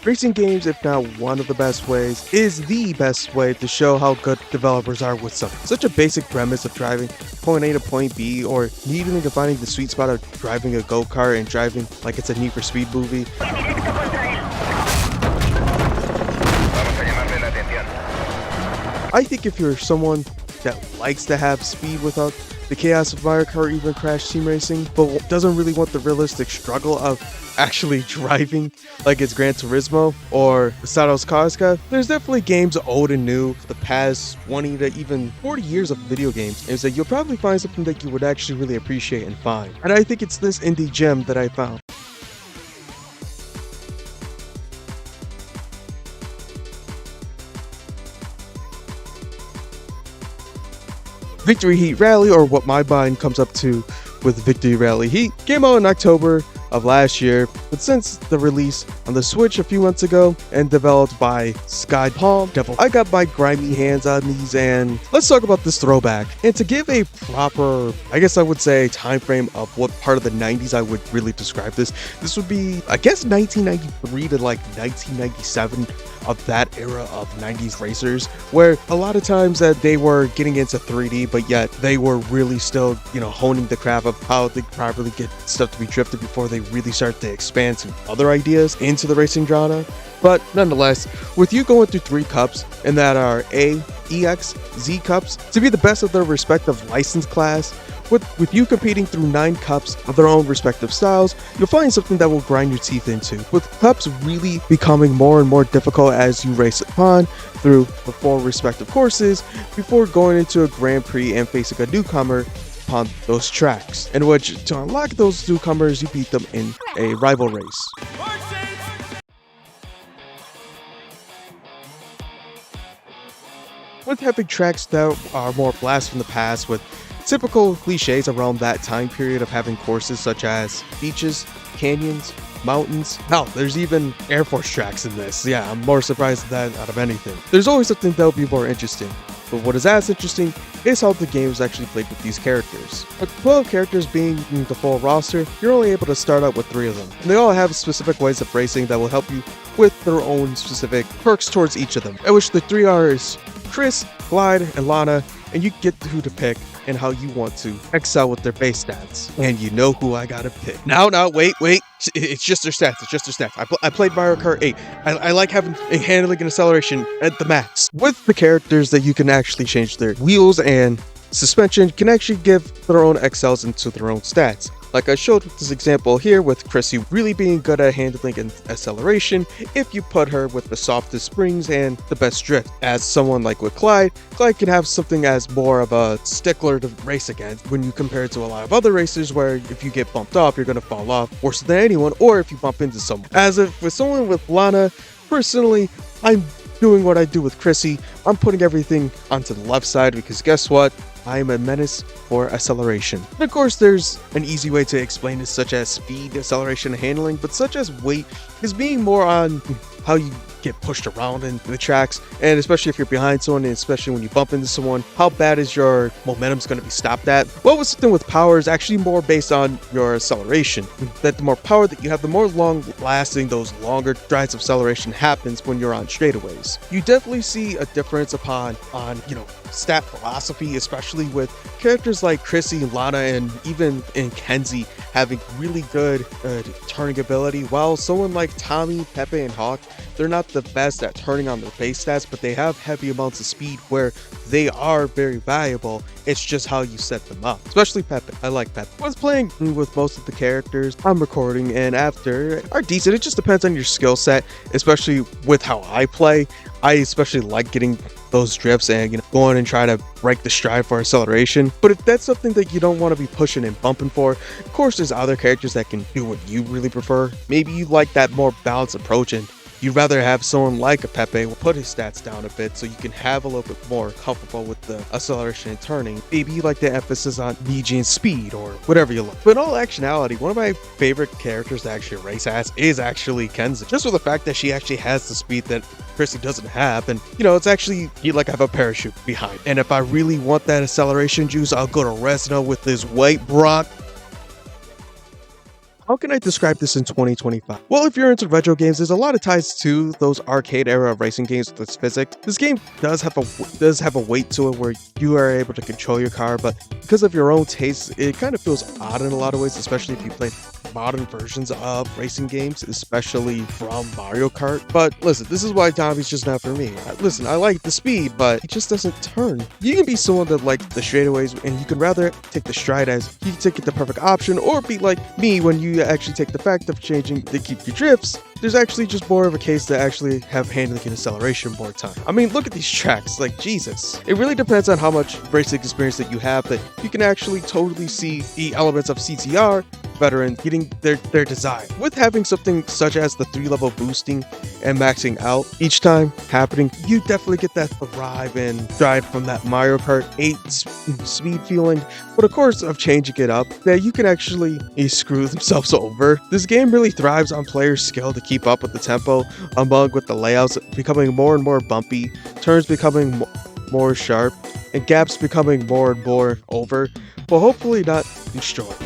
Racing games, if not one of the best ways, is the best way to show how good developers are with something. Such a basic premise of driving point A to point B, or needing to finding the sweet spot of driving a go-kart and driving like it's a Need for Speed movie. I think if you're someone that likes to have speed without the chaos of Mario Kart or even Crash Team Racing, but doesn't really want the realistic struggle of actually driving like it's Gran Turismo or Satos Kazka, there's definitely games old and new, the past 20 to even 40 years of video games, is that you'll probably find something that you would actually really appreciate and find. And I think it's this indie gem that I found. Victory Heat Rally, or what my mind comes up to with Victory Rally Heat, came out in October of last year, but since the release on the Switch a few months ago and developed by Sky Palm Devil, I got my grimy hands on these, and let's talk about this throwback. And to give a proper, I guess I would say, time frame of what part of the 90s I would really describe this would be, I guess, 1993 to like 1997, of that era of 90s racers, where a lot of times that they were getting into 3D, but yet they were really still, honing the craft of how they properly get stuff to be drifted before they really start to expand to other ideas into the racing genre. But nonetheless, with you going through 3 cups, and that are A, EX, Z cups, to be the best of their respective license class, with you competing through 9 cups of their own respective styles, you'll find something that will grind your teeth into, with cups really becoming more and more difficult as you race upon through the 4 respective courses before going into a Grand Prix and facing a newcomer upon those tracks, in which to unlock those newcomers you beat them in a rival race. With having tracks that are more blast from the past, with typical cliches around that time period of having courses such as beaches, canyons, mountains. Hell, there's even Air Force tracks in this. Yeah, I'm more surprised at that out of anything. There's always something that'll be more interesting. But what is as interesting is how the game is actually played with these characters. With 12 characters being the full roster, you're only able to start out with 3 of them. And they all have specific ways of racing that will help you with their own specific perks towards each of them. At which the 3 are Chris, Clyde, and Lana, and you get who to pick and how you want to excel with their base stats. And you know who I gotta pick. Now, wait. It's just their stats. It's just their stats. I played Mario Kart 8. I like having a handling and acceleration at the max. With the characters that you can actually change their wheels and suspension, can actually give their own excels into their own stats. Like I showed with this example here, with Chrissy really being good at handling and acceleration if you put her with the softest springs and the best drift. As someone like with Clyde can have something as more of a stickler to race against when you compare it to a lot of other racers where if you get bumped off, you're going to fall off worse than anyone, or if you bump into someone. As if with someone with Lana, personally, I'm doing what I do with Chrissy. I'm putting everything onto the left side because guess what? I am a menace for acceleration. And of course, there's an easy way to explain this, such as speed, acceleration, and handling, but such as weight is being more on how you get pushed around in the tracks, and especially if you're behind someone, and especially when you bump into someone, how bad is your momentum's going to be stopped at. What was something with power is actually more based on your acceleration, that the more power that you have, the more long lasting those longer drives of acceleration happens when you're on straightaways. You definitely see a difference on stat philosophy, especially with characters like Chrissy, Lana, and even in Kenzie having really good turning ability, while someone like Tommy, Pepe, and Hawk, they're not the best at turning on their base stats, but they have heavy amounts of speed where they are very valuable. It's just how you set them up, especially Pepe. I like Pepe. I was playing with most of the characters I'm recording and after are decent. It just depends on your skill set, especially with how I play. I especially like getting those drifts and going and try to break the stride for acceleration. But if that's something that you don't want to be pushing and bumping for, of course there's other characters that can do what you really prefer. Maybe you like that more balanced approach and you'd rather have someone like a Pepe will put his stats down a bit so you can have a little bit more comfortable with the acceleration and turning. Maybe you like the emphasis on BG and speed or whatever you like. But in all actuality, one of my favorite characters to actually race as is actually Kenzie. Just for the fact that she actually has the speed that Chrissy doesn't have, and it's actually, you like have a parachute behind. And if I really want that acceleration juice, I'll go to Resno with this white Brock. How can I describe this in 2025? Well, if you're into retro games, there's a lot of ties to those arcade era racing games with its physics. This game does have a weight to it where you are able to control your car, but because of your own taste, it kind of feels odd in a lot of ways, especially if you play modern versions of racing games, especially from Mario Kart. But listen, this is why Dobby's just not for me. Listen, I like the speed, but it just doesn't turn. You can be someone that likes the straightaways, and you can rather take the stride as you take it the perfect option, or be like me when you actually take the fact of changing to keep your drifts. There's actually just more of a case to actually have handling and acceleration more time. I mean, look at these tracks, like Jesus. It really depends on how much racing experience that you have, that you can actually totally see the elements of CTR veteran getting their design. With having something such as the 3-level boosting and maxing out each time happening, you definitely get that thrive and drive from that Mario Kart 8 speed feeling. But of course, of changing it up, that you can actually screw themselves over. This game really thrives on players' skill to keep up with the tempo, among with the layouts becoming more and more bumpy, turns becoming more sharp, and gaps becoming more and more over, but hopefully not destroyed.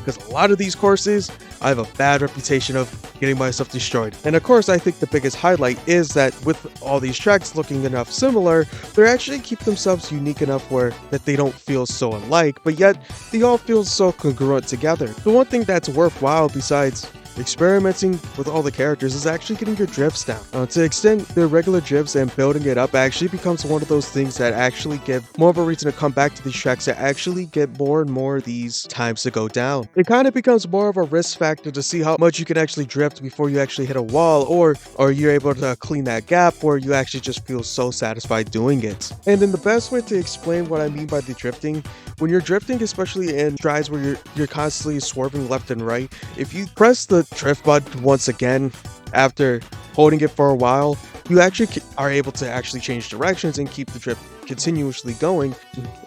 Because a lot of these courses, I have a bad reputation of getting myself destroyed. And of course, I think the biggest highlight is that with all these tracks looking enough similar, they actually keep themselves unique enough where that they don't feel so alike, but yet they all feel so congruent together. The one thing that's worthwhile besides experimenting with all the characters is actually getting your drifts down. To extend their regular drifts and building it up actually becomes one of those things that actually give more of a reason to come back to these tracks, to actually get more and more of these times to go down. It kind of becomes more of a risk factor to see how much you can actually drift before you actually hit a wall, or you're able to clean that gap where you actually just feel so satisfied doing it. And then the best way to explain what I mean by the drifting, when you're drifting, especially in strides where you're constantly swerving left and right, if you press the drift button once again after holding it for a while, you actually are able to actually change directions and keep the drift continuously going,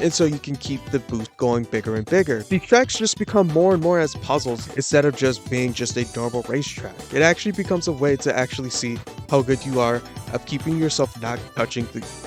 and so you can keep the boost going bigger and bigger. The tracks just become more and more as puzzles instead of just being just a normal racetrack. It actually becomes a way to actually see how good you are of keeping yourself not touching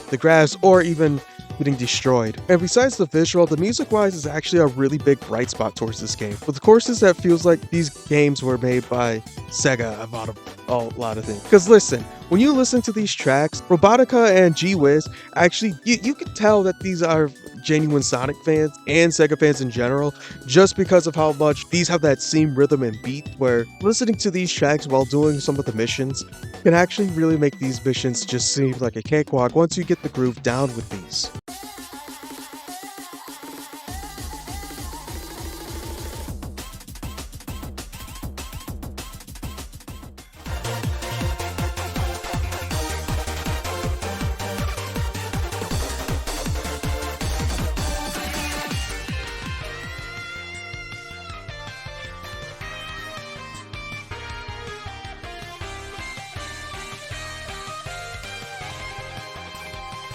the grass or even getting destroyed. And besides the visual, the music wise is actually a really big bright spot towards this game. With courses that feels like these games were made by Sega about a lot of things. Because listen, when you listen to these tracks, Robotica and G-Wiz, actually you can tell that these are genuine Sonic fans and Sega fans in general, just because of how much these have that same rhythm and beat, where listening to these tracks while doing some of the missions can actually really make these missions just seem like a cakewalk once you get the groove down with these.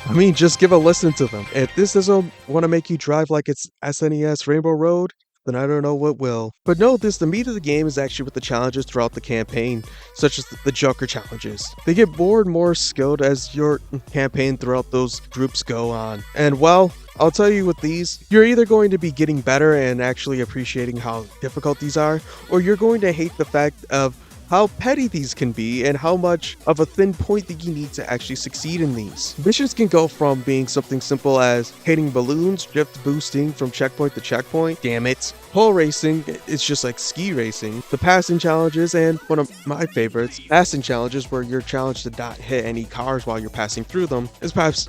I mean, just give a listen to them. If this doesn't want to make you drive like it's SNES Rainbow Road, then I don't know what will. But know this, the meat of the game is actually with the challenges throughout the campaign, such as the Joker challenges. They get more and more skilled as your campaign throughout those groups go on. And well, I'll tell you with these, you're either going to be getting better and actually appreciating how difficult these are, or you're going to hate the fact of how petty these can be and how much of a thin point that you need to actually succeed in these. Missions can go from being something simple as hitting balloons, drift boosting from checkpoint to checkpoint, damn it, pole racing, it's just like ski racing, the passing challenges, and one of my favorites, passing challenges, where you're challenged to not hit any cars while you're passing through them, is perhaps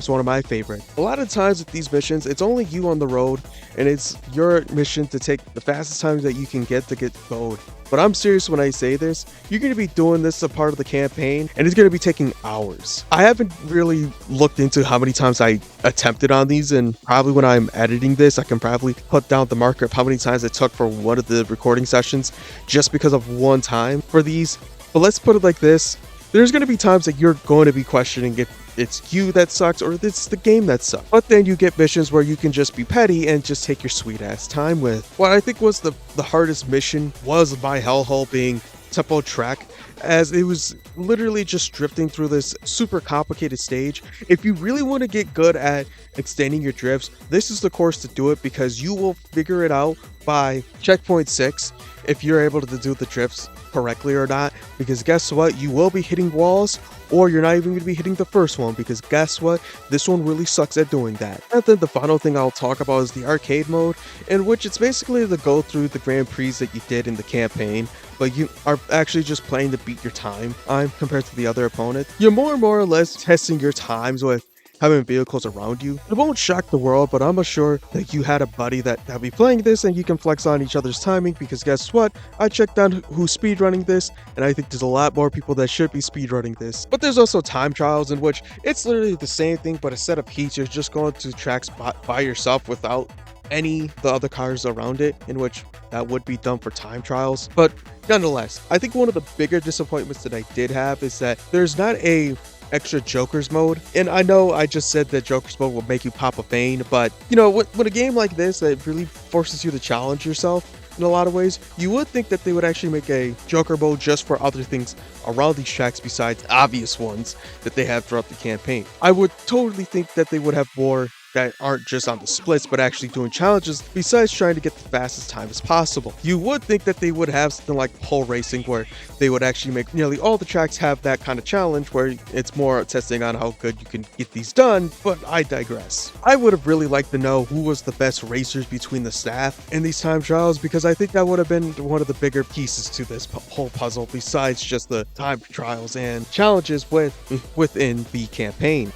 one of my favorite. A lot of times with these missions, it's only you on the road, and it's your mission to take the fastest time that you can get to get gold. But I'm serious when I say this, you're going to be doing this as a part of the campaign, and it's going to be taking hours. I haven't really looked into how many times I attempted on these, and probably when I'm editing this, I can probably put down the marker of how many times it took for one of the recording sessions just because of one time for these. But let's put it like this, there's going to be times that you're going to be questioning if it's you that sucks or it's the game that sucks. But then you get missions where you can just be petty and just take your sweet ass time with. What I think was the hardest mission was my hellhole being tempo track, as it was literally just drifting through this super complicated stage. If you really want to get good at extending your drifts, this is the course to do it, because you will figure it out by checkpoint 6 if you're able to do the drifts correctly or not, because guess what, you will be hitting walls, or you're not even going to be hitting the first one, because guess what, this one really sucks at doing that. And then the final thing I'll talk about is the arcade mode, in which it's basically to go through the Grand Prix that you did in the campaign, but you are actually just playing to beat your time compared to the other opponent. You're more or less testing your times with having vehicles around you. It won't shock the world, but I'm sure that you had a buddy that'll be playing this, and you can flex on each other's timing, because guess what? I checked on who's speedrunning this, and I think there's a lot more people that should be speedrunning this. But there's also time trials, in which it's literally the same thing, but instead of heats, you're just going to tracks by yourself without any the other cars around it, in which that would be done for time trials. But nonetheless, I think one of the bigger disappointments that I did have is that there's not a extra Joker's mode. And I know I just said that Joker's mode will make you pop a vein, but you know, when a game like this that really forces you to challenge yourself in a lot of ways, you would think that they would actually make a Joker mode just for other things around these tracks besides obvious ones that they have throughout the campaign. I would totally think that they would have more that aren't just on the splits, but actually doing challenges besides trying to get the fastest time as possible. You would think that they would have something like pole racing, where they would actually make nearly all the tracks have that kind of challenge, where it's more testing on how good you can get these done, but I digress. I would have really liked to know who was the best racers between the staff in these time trials, because I think that would have been one of the bigger pieces to this whole puzzle, besides just the time trials and challenges within the campaign.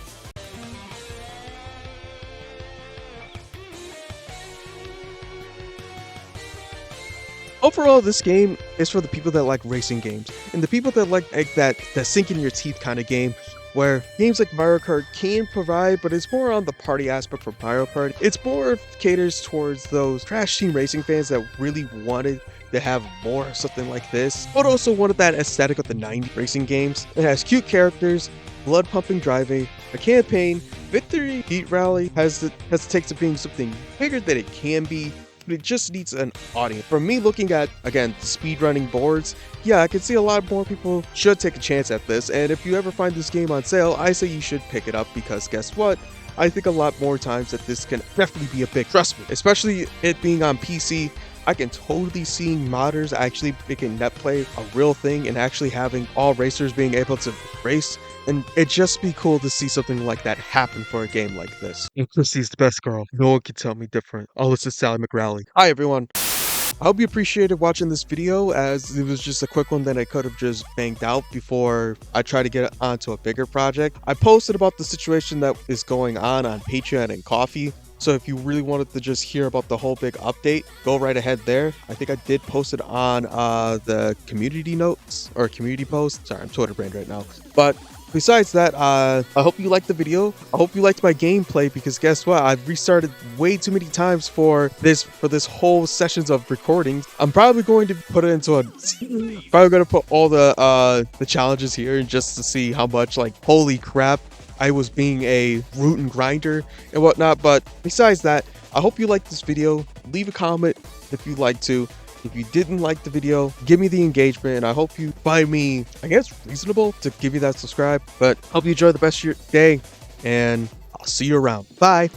Overall, this game is for the people that like racing games, and the people that like that sink in your teeth kind of game, where games like Mario Kart can provide, but it's more on the party aspect for Mario Kart. It's more caters towards those Crash Team Racing fans that really wanted to have more of something like this, but also wanted that aesthetic of the 90s racing games. It has cute characters, blood-pumping driving, a campaign, victory, heat rally, has the takes of being something bigger than it can be. It just needs an audience. From me looking at, again, speedrunning boards, yeah, I can see a lot more people should take a chance at this, and if you ever find this game on sale, I say you should pick it up, because guess what? I think a lot more times that this can definitely be a big, trust me, especially it being on PC. I can totally see modders actually making netplay a real thing and actually having all racers being able to race. And it'd just be cool to see something like that happen for a game like this. And Chrissy's the best girl. No one can tell me different. Oh, this is Sally McRally. Hi, everyone. I hope you appreciated watching this video, as it was just a quick one that I could have just banged out before I try to get onto a bigger project. I posted about the situation that is going on Patreon and Ko-fi. So if you really wanted to just hear about the whole big update, go right ahead there. I think I did post it on the community notes or community post. Sorry, I'm Twitter brained right now. But besides that, I hope you liked the video. I hope you liked my gameplay, because guess what? I've restarted way too many times for this whole sessions of recordings. I'm probably going to put it into probably going to put all the challenges here just to see how much, like, holy crap, I was being a root and grinder and whatnot. But besides that, I hope you liked this video. Leave a comment if you'd like to. If you didn't like the video, give me the engagement, and I hope you find me, I guess, reasonable to give you that subscribe. But hope you enjoy the best of your day, and I'll see you around. Bye.